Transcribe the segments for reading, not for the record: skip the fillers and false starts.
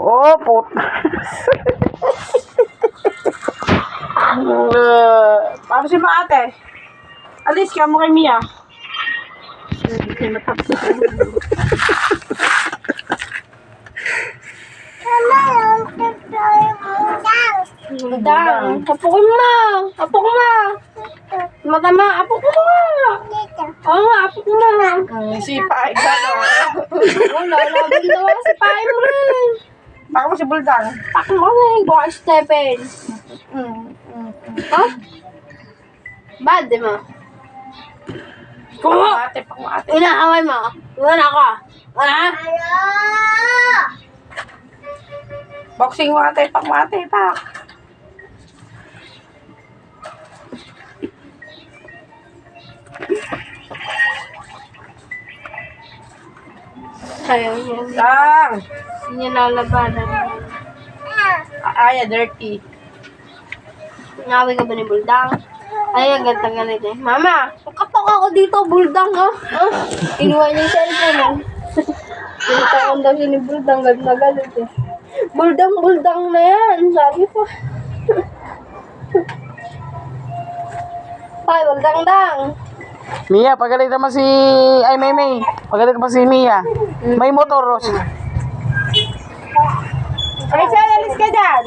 Oh, put. Paano si Maate? Alis ka mo kay Mia. Budang. Apo ko ma. Apo ko ma. Matama. Apo ko ma. Oo nga, apo ko ma. Si Pai, gano'n. Wala, laban daw ako si Pai mo rin. Baka mo si Buldang. Ako mo rin. Buka Stephen. Ha? Bad, di mo? Pangmate, pangmate. Inaaway mo. Wala ka. Ha? Boxing mate, pangmate, pak. Ayaw niya. Lang. Hindi niya lalabanan. Aya, dirty. Inaaway ka ba ni Buldang? Ay, ang ganda galit eh. Mama, katok ako dito, Buldang ha? Inuwan niya yung cellphone ha? Tinatakon daw siya ni Buldang, galit na galit eh. Buldang, Buldang na yan, sabi ko. Ay, Buldang-dang. Mia, pagalit naman si... Ay, May. Pagalit naman si Mia. May motor, Ros. Ay, Sen, alis ka dyan.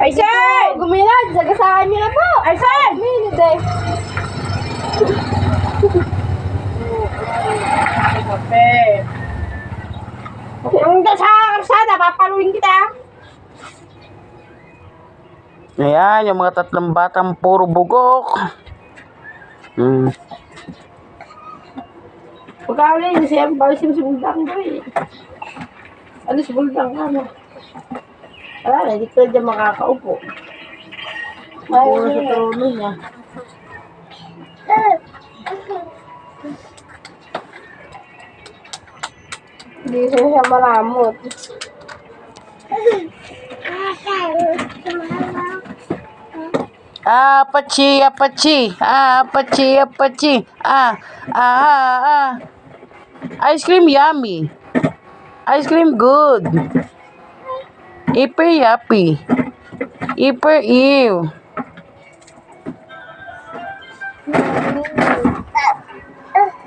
Ay, Sen! Gumilad, sagasaan niyo na po. Ay, Sen! Minit eh. Kape. Kung ka sa karsada, papaluin kita. Ayan, yung mga tatlong batang puro bugok. Pagkakali, siya si Buldang ko eh. Ano si Buldang ka mo? Wala, hindi ka dyan makakaupo. Puro sa trono niya. Hindi siya malamot. Apache. Ice cream yummy. Ice cream good. Hyper yuppie. Hyper ew.